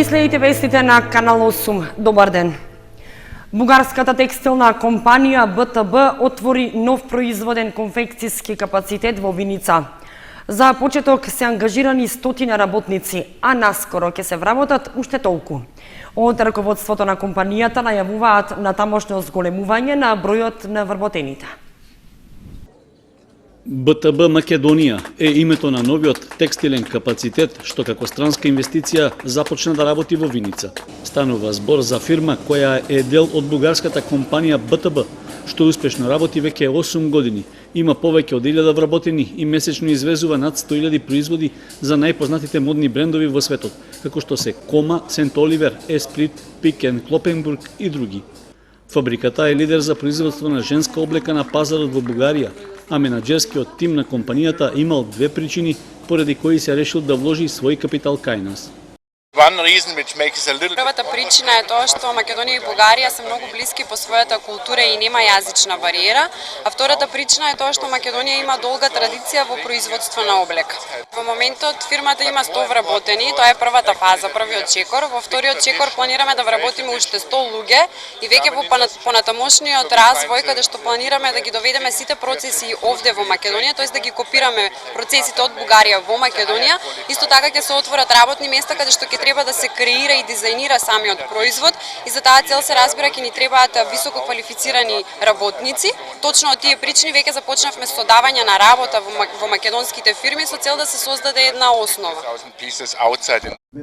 Ги следите вестите на Канал 8. Добар ден. Бугарската текстилна компанија БТБ отвори нов производен конфекцијски капацитет во Виница. За почеток се ангажирани 100 работници, а наскоро ќе се вработат уште толку. Од раководството на компанијата најавуваат на тамошно зголемување на бројот на вработените. БТБ Македонија е името на новиот текстилен капацитет што како странска инвестиција започна да работи во Виница. Станува збор за фирма која е дел од бугарската компанија БТБ, што успешно работи веќе 8 години. Има повеќе од 1000 вработени и месечно извезува над 100.000 производи за најпознатите модни брендови во светот, како што се Кома, Сент Оливер, Есприт, Пикен, Клопенбург и други. Фабриката е лидер за производство на женска облека на пазарот во Бугарија, а менаџерскиот тим на компанијата имал две причини поради кои се решил да вложи свој капитал кај нас. Првата причина е тоа што Македонија и Бугарија се многу блиски по својата култура и нема јазична бариера, а втората причина е тоа што Македонија има долга традиција во производство на облека. Во моментот фирмата има 100 вработени, тоа е првата фаза, првиот чекор. Во вториот чекор планираме да вработиме уште 100 луѓе и веќе во понатамошниот развој каде што планираме да ги доведеме сите процеси овде во Македонија, тоест да ги копираме процесите од Бугарија во Македонија. Исто така ќе се отворат работни места каде што ќе треба да се креира и дизајнира самиот производ и за таа цел се разбира ќе ни требаат високо квалифицирани работници. Точно од тие причини веќе започнавме со давање на работа во македонските фирми со цел да се создаде една основа.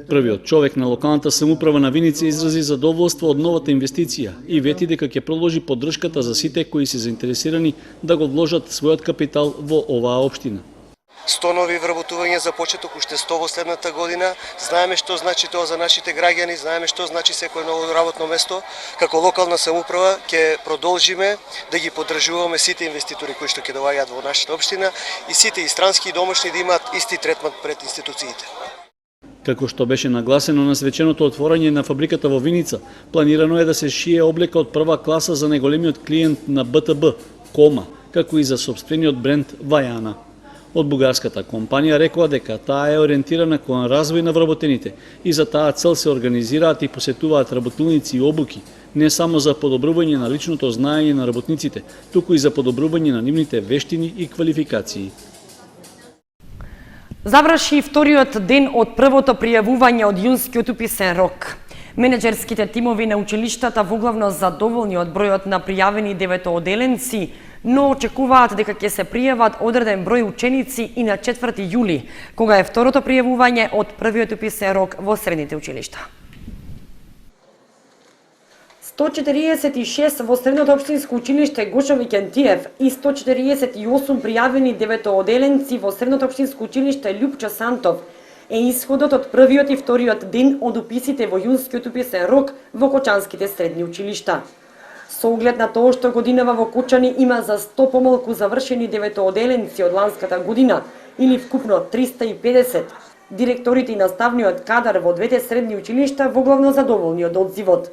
Првиот човек на локалната самоуправа на Виница изрази задоволство од новата инвестиција и вети дека ќе продолжи поддршката за сите кои се заинтересирани да го вложат својот капитал во оваа општина. 100 нови вработувања за почеток, уште 100 во следната година. Знаеме што значи тоа за нашите граѓани, знаеме што значи секое ново работно место. Како локална самоуправа ќе продолжиме да ги поддржуваме сите инвеститори кои што ќе доаѓаат во нашата општина и сите и странски и домашни да имаат исти третман пред институциите. Како што беше нагласено на свеченото отворање на фабриката во Виница, планирано е да се шие облека од прва класа за најголемиот клиент на БТБ, Кома, како и за сопствениот бренд Вајана. Од бугарската компанија рекоа дека таа е ориентирана кон развој на вработените и за таа цел се организираат и посетуваат работилници и обуки, не само за подобрување на личното знаење на работниците, туку и за подобрување на нивните вештини и квалификации. Заврши вториот ден од првото пријавување од јунскиот уписен рок. Менеджерските тимови на училиштата воглавно задоволни од бројот на пријавени деветооделенци, но очекуваат дека ќе се пријават одреден број ученици и на 4 јули, кога е второто пријавување од првиот уписен рок во средните училишта. 146 во Средното општинско училиште Гошо Викентиев и 148 пријавени деветооделенци во Средното општинско училиште Љупчо Сантов е исходот од првиот и вториот ден од уписите во јунскиот уписен рок во кочанските средни училишта. Со оглед на тоа што годинава во Кочани има за 100 помалку завршени деветооделенци од ланската година, или вкупно 350, директорите и наставниот кадар во двете средни училишта воглавно задоволни од одзивот.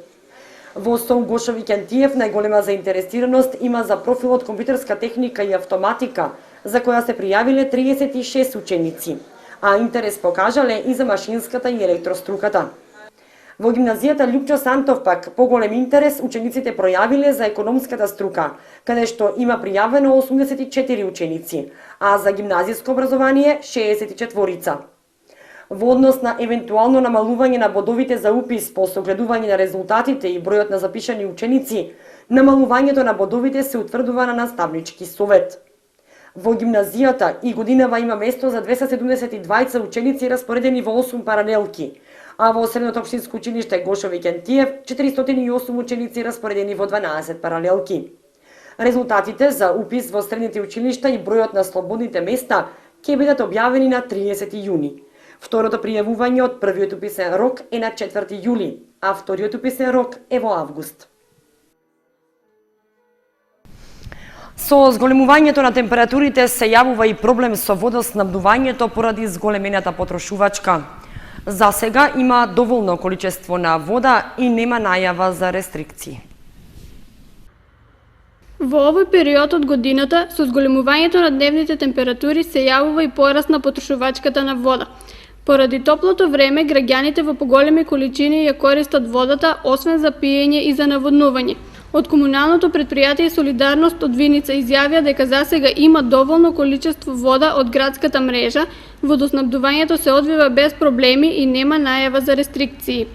Во СОУ Гошо Викентиев најголема заинтересираност има за профилот компјутерска техника и автоматика, за која се пријавиле 36 ученици, а интерес покажале и за машинската и електроструката. Во гимназијата Љупчо Сантов пак поголем интерес учениците пројавиле за економската струка, каде што има пријавено 84 ученици, а за гимназиско образование 64. Во однос на евентуално намалување на бодовите за упис по согледување на резултатите и бројот на запишани ученици, намалувањето на бодовите се утврдува на наставнички совет. Во гимназијата и годинава има место за 272 ученици распоредени во 8 паралелки, а во Средното општинско училиште Гошо Викентиев 408 ученици распоредени во 12 паралелки. Резултатите за упис во средните училишта и бројот на слободните места ќе бидат објавени на 30 јуни. Второто пријавување од првиот уписен рок е на 4 јули, а вториот уписен рок е во август. Со зголемувањето на температурите се јавува и проблем со водоснабдувањето поради зголемената потрошувачка. За сега има доволно количество на вода и нема најава за рестрикции. Во овој период од годината, со зголемувањето на дневните температури се јавува и пораст на потрошувачката на вода. Поради топлото време, граѓаните во поголеми количини ја користат водата, освен за пиење и за наводнување. Од комуналното предпријатие Солидарност од Виница изјавија дека засега има доволно количество вода од градската мрежа, водоснабдувањето се одвива без проблеми и нема најава за рестрикции.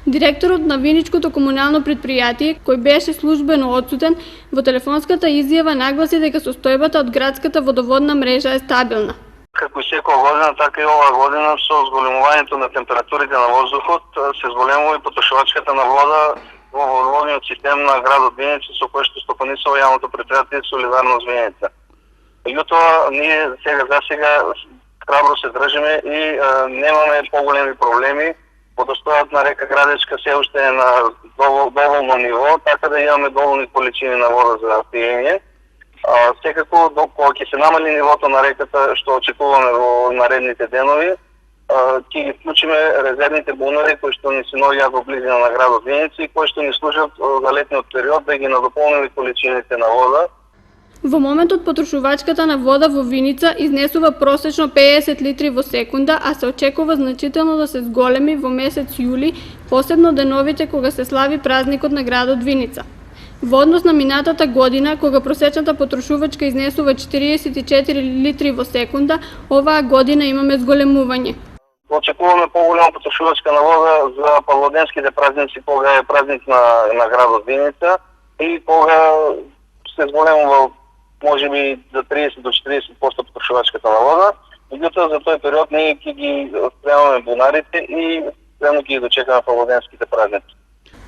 Директорот на Виничкото комунално предпријатие, кој беше службено одсутен, во телефонската изјава нагласи дека состојбата од градската водоводна мрежа е стабилна. Како и секоја година, така и оваа година со зголемувањето на температурите на воздухот се зголемува и потрошувачката на вода во водоводниот систем на градот Виница, со кој што стопанисува јавното предпријатие Солидарност Виница. Меѓутоа, ние засега храбро се држиме и немаме поголеми проблеми. Водостојот на река Градечка се уште е на доволно ниво, така да имаме доволни количини на вода за пиење. Секако, кога ќе се намали нивото на реката, што очекуваме во наредните денови, ќе ги вклучиме резервните бунари кои што ни се наоѓаат во близина на градот Виница и кои што ни служат за летниот период да ги надополниме количините на вода. Во моментот потрошувачката на вода во Виница изнесува просечно 50 литри во секунда, а се очекува значително да се зголеми во месец јули, посебно деновите кога се слави празникот на градот Виница. Во однос на минатата година, кога просечната потрошувачка изнесува 44 литри во секунда, оваа година имаме зголемување. Очекуваме поголема потрошувачка на вода за павлоденските празници, кога е празник на градот Виница и кога се зголемува можеби за 30 до 40% потрошувачката на вода. Меѓутоа, за тој период ние ќе ги спремаме бунарите и спремно ќе ги дочекаме павлоденските празници.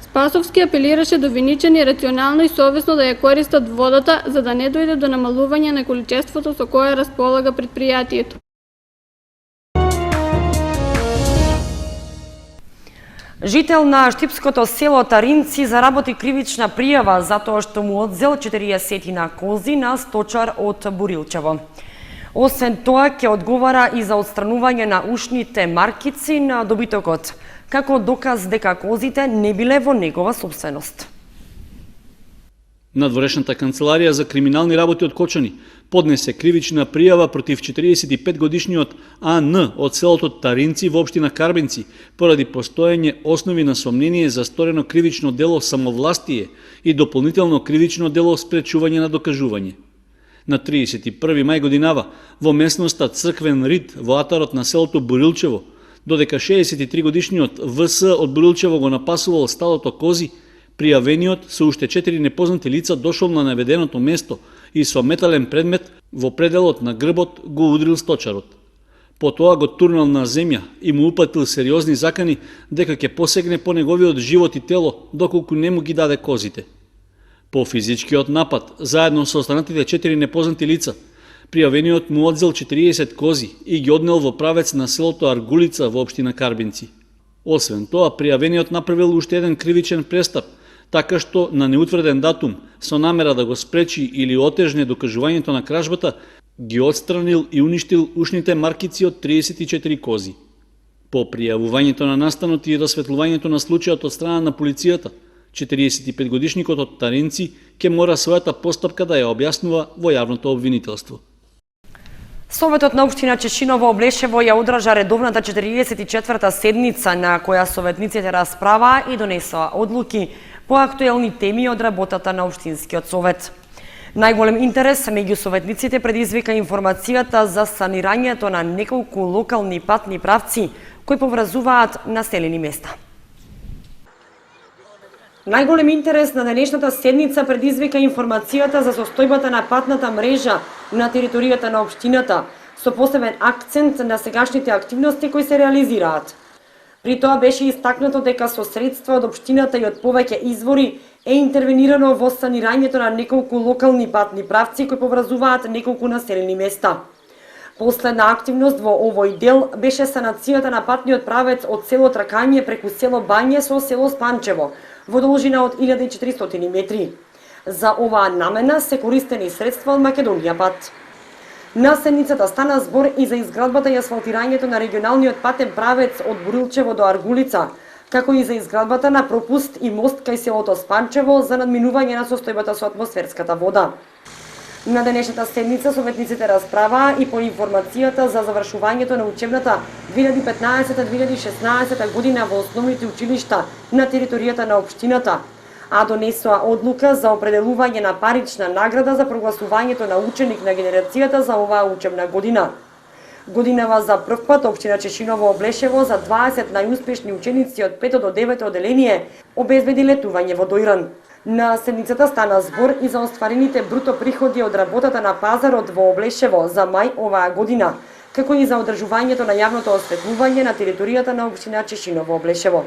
Спасовски апелираше до виничани рационално и совесно да ја користат водата, за да не дојде до намалување на количеството со кое располага предпријатието. Жител на штипското село Таринци заработи кривична пријава затоа што му одзел 40 кози на сточар од Бурилчево. Освен тоа, ќе одговара и за отстранување на ушните маркици на добитокот, како доказ дека козите не биле во негова собственост. Надворешната канцеларија за криминални работи од Кочани поднесе кривична пријава против 45-годишниот АН од селото Таринци во општина Карбенци поради постоење основи на сомнение за сторено кривично дело самовластие и дополнително кривично дело спречување на докажување. На 31 мај годинава во местноста Црквен Рид во атарот на селото Бурилчево, додека 63-годишниот ВС од Бурилчево го напасувал стадото кози, пријавениот со уште 4 непознати лица дошол на наведеното место и со метален предмет во пределот на грбот го удрил сточарот. Потоа го турнал на земја и му упатил сериозни закани дека ќе посегне по неговиот живот и тело доколку не му ги даде козите. По физичкиот напад, заедно со останатите 4 непознати лица, пријавениот му одзел 40 кози и ги однел во правец на селото Аргулица во општина Карбинци. Освен тоа, пријавениот направил уште еден кривичен престап, така што на неутврден датум, со намера да го спречи или отежне докажувањето на кражбата, ги отстранил и уништил ушните маркици од 34 кози. По пријавувањето на настанот и расветлувањето на случајот од страна на полицијата, 45-годишникот од Таринци ќе мора својата постапка да ја објаснува во јавното обвинителство. Советот на општина Чешиново Облешево ја одржа редовната 44-та седница на која советниците расправаа и донесоа одлуки по актуелни теми од работата на општинскиот совет. Најголем интерес меѓу советниците предизвика информацијата за санирањето на неколку локални патни правци кои поврзуваат населени места. Најголем интерес на денешната седница предизвика информацијата за состојбата на патната мрежа на територијата на општината, со посебен акцент на сегашните активности кои се реализираат. При тоа беше истакнато дека со средства од општината и од повеќе извори е интервенирано во санирањето на неколку локални патни правци кои поврзуваат неколку населени места. Последна активност во овој дел беше санацијата на патниот правец од село Тракање преку село Бање со село Спанчево, во должина од 1400 метри. За оваа намена се користени средства од Македонија пат. На седницата стана збор и за изградбата и асфалтирањето на регионалниот патен правец од Бурилчево до Аргулица, како и за изградбата на пропуст и мост кај селото Спанчево за надминување на состојбата со атмосферската вода. На денешната седница советниците расправаа и по информацијата за завршувањето на учебната 2015-2016 година во основните училишта на територијата на општината, а донесоа одлука за определување на парична награда за прогласувањето на ученик на генерацијата за оваа учебна година. Годинава за прв пат општина Чешиново Облешево за 20 најуспешни ученици од 5 до 9 оделение обезбеди летување во Дојран. На седницата стана збор и за остварените бруто приходи од работата на пазарот во Облешево за мај оваа година, како и за одржувањето на јавното осветлување на територијата на општина Чешиново Облешево.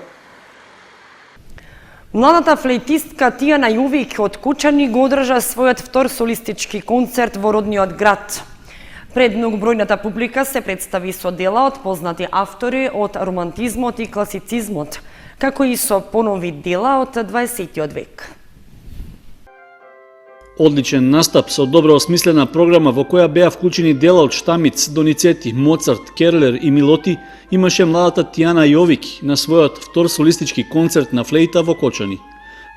Младата флейтистка Тијана Јовик од Кучани го одржа својот втор солистички концерт во родниот град. Пред многобројната публика се представи со дела од познати автори од романтизмот и класицизмот, како и со понови дела од 20 век. Одличен настап со добро осмислена програма во која беа вклучени дела од Штамиц, Доницети, Моцарт, Керлер и Милоти имаше младата Тијана Јовик на својот втор солистички концерт на флейта во Кочани.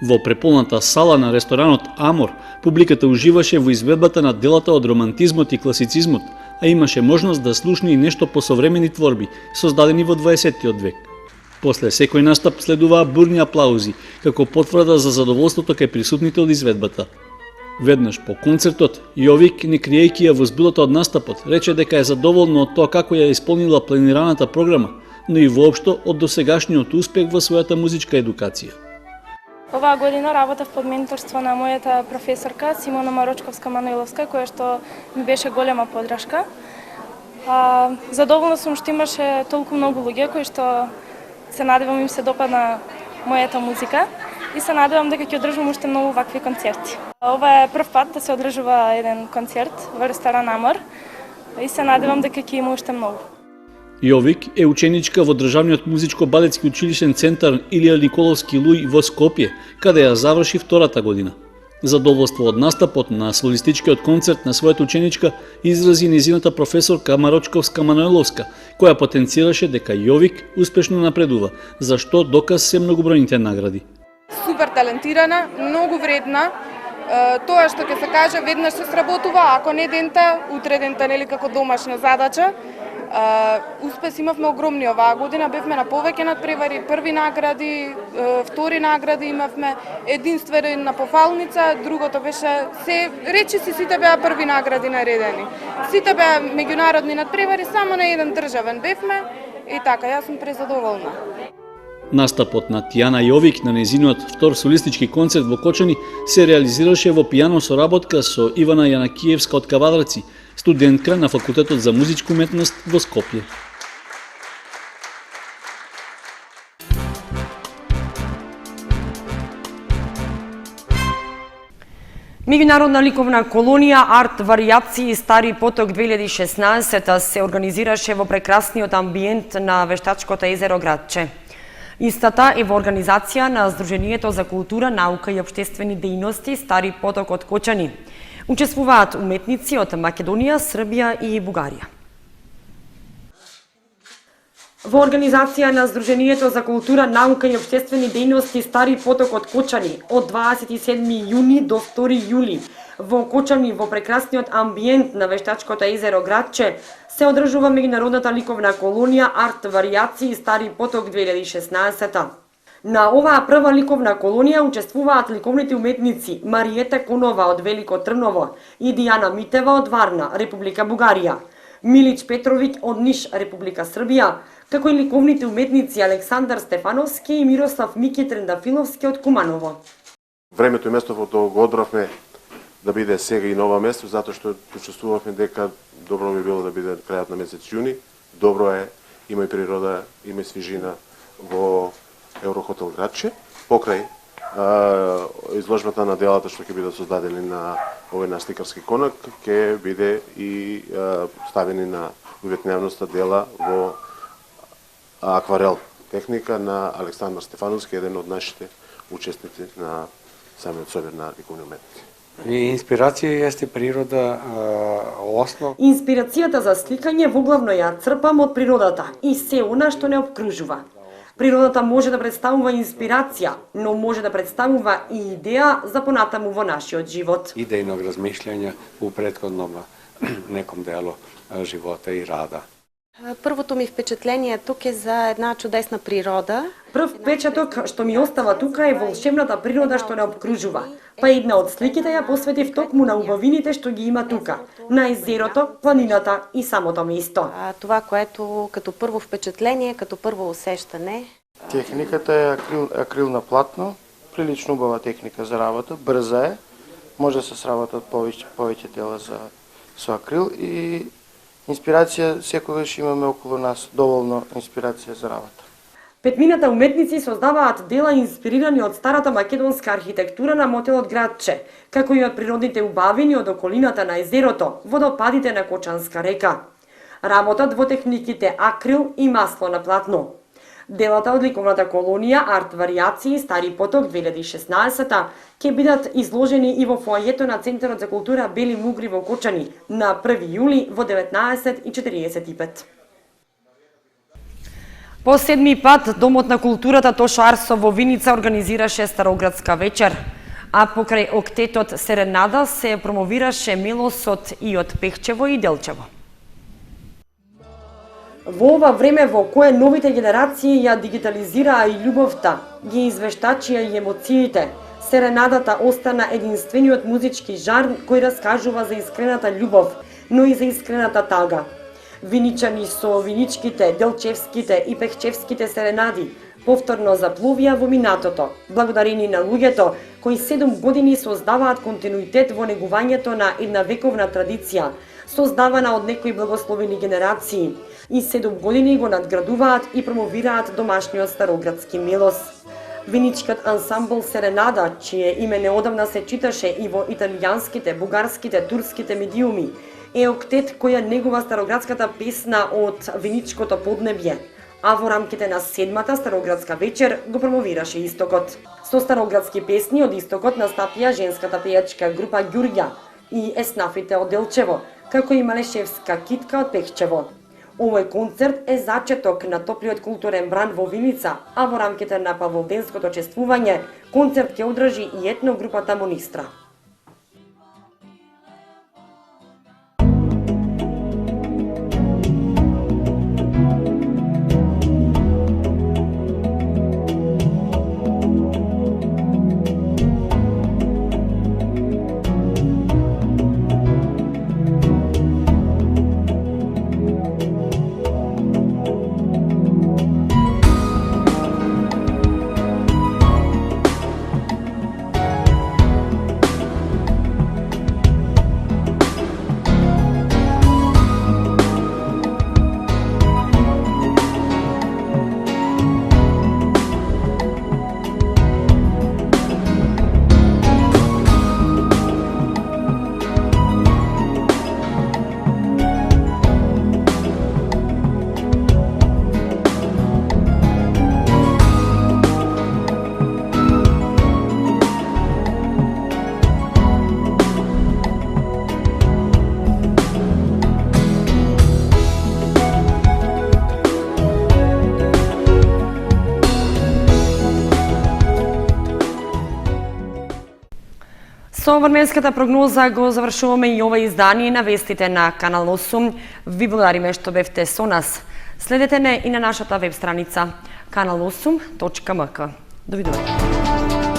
Во преполната сала на ресторанот Амор, публиката уживаше во изведбата на делата од романтизмот и класицизмот, а имаше можност да слушне и нешто посовремени творби, создадени во 20 век. После секој настап следуваа бурни аплаузи, како потврда за задоволството кај присутните од изведбата. Веднаш по концертот, Јовик, не криејќи ја возбудата од настапот, рече дека е задоволна од тоа како ја исполнила планираната програма, но и воопшто од досегашниот успех во својата музичка едукација. Оваа година работев под менторство на мојата професорка Симона Марочковска-Мануиловска, која што ми беше голема подршка. Задоволна сум што имаше толку многу луѓе кои што се надевам им се допадна мојата музика и се надевам дека ќе одржам уште многу вакви концерти. Ова е прв пат да се одржува еден концерт во ресторан Амор и се надевам дека ќе има уште многу. Јовик е ученичка во Државниот музичко-балетски училишен центар Илија Николовски Луј во Скопје, каде ја заврши втората година. Задоволство од настапот на солистичкиот концерт на својата ученичка изрази незината професорка Марочковска-Мануиловска, која потенцираше дека Јовик успешно напредува, за што доказ се многобројните награди. Супер талентирана, многу вредна. Тоа што ќе се каже веднаш се сработува, ако не дента, утре дента, нели како домашна задача. Успес имавме огромни оваа година, бевме на повеќе надпревари, први награди, втори награди имавме, единствена пофалница, другото беше се речиси сите беа први награди наредени. Сите беа меѓународни надпревари, само на еден државен бевме и така, јас сум презадоволна. Настапот на Тијана Јовик на незиниот втор солистички концерт во Кочани се реализираше во пијано соработка со Ивана Јанакиевска од Кавадарци, студентка на Факултетот за музичка уметност во Скопје. Меѓународна ликовна колонија Арт варијации Стари поток 2016 се организираше во прекрасниот амбиент на вештачкото езеро Градче. Истата е во организација на Сдруженијето за култура, наука и општествени дејности Стари поток од Кочани. Учествуваат уметници од Македонија, Србија и Бугарија. Во организација на Сдруженијето за култура, наука и општествени дејности Стари поток од Кочани од 27 јуни до 2 јули во Кочани во прекрасниот амбиент на вештачкото езеро Градче се одржува меѓународната ликовна колонија Арт варијации Стари поток 2016. На оваа прва ликовна колонија учествуваат ликовните уметници Мариета Конова од Велико Трново и Дијана Митева од Варна, Република Бугарија, Милич Петровиќ од Ниш, Република Србија, како и ликовните уметници Александар Стефановски и Мирослав Мики Трендафиловски од Куманово. Времето и местото го одбравме да биде сега и нова место, затоа што почувствувавме дека добро би било да биде крајот на месец јуни. Добро е, има и природа, има и свежина во Еврохотел Градче, покрај изложбата на делата што ќе бидат создадени на овој наш сликарски конак, ќе биде и ставени на уветневноста дела во акварел техника на Александар Стефановски, еден од нашите учесници на самиот собир на ликовни уметници. И инспирација јесте природа основ. Инспирацијата за сликање воглавно ја црпам од природата и се она што не обкружува. Природата може да представува инспирација, но може да представува и идеја за понатаму во нашиот живот. Идејnog размишљања у претходном неком делу живота и рада. Првото ми впечатление тук е за една чудесна природа. Прв впечаток што ми остава тука е волшебната природа што не обкружува. Па една од сликите ја посветив токму на убавините што ги има тука, на езерото, планината и самото место. Това, което като първо впечатление, като първо усещане. Техниката е акрил на платно, прилично убава техника за работа, брза е, може да се сработат повеќе дела со акрил и инспирација секогаш имаме околу нас, доволно инспирација за работа. Петмината уметници создаваат дела инспирирани од старата македонска архитектура на мотелот Градче, како и од природните убавини од околината на езерото, водопадите на Кочанска река. Работат во техниките акрил и масло на платно. Делата од ликовната колонија Арт варијации Стари поток 2016 ќе бидат изложени и во фоајето на Центарот за култура Бели Мугри во Кочани на 1 јули во 19:45. По седми пат Домот на културата Тошо Арсо во Виница организираше Староградска вечер, а покрај октетот Серенада се промовираше милосот и од Пехчево и Делчево. Во ова време во кое новите генерации ја дигитализираа и љубовта, ги извештачија и емоциите, Серенадата остана единствениот музички жар кој раскажува за искрената љубов, но и за искрената тага. Виничани со виничките, делчевските и пехчевските серенади повторно заплувија во минатото, благодарени на луѓето кои 7 години создаваат континуитет во негувањето на една вековна традиција, создавана од некои благословени генерации, и 7 години го надградуваат и промовираат домашниот староградски милос. Виничкиот ансамбл Серенада, чие име неодамна се читаше и во италијанските, бугарските, турските медиуми, е октет која негува староградската песна од Виничкото поднебје, а во рамките на седмата Староградска вечер го промовираше Истокот. Со староградски песни од Истокот настапија женската пејачка група Ѓурѓа и еснафите од Делчево, како и Малешевска китка од Пехчево. Овој концерт е зачеток на топлиот културен бран во Виница, а во рамките на Павловденското чествување, концерт ќе одржи и етногрупата Монистра. Со временската прогноза го завршуваме и ова издание на вестите на Канал 8. Ви благодариме што бевте со нас. Следете не и на нашата веб страница kanal8.mk. Довидување.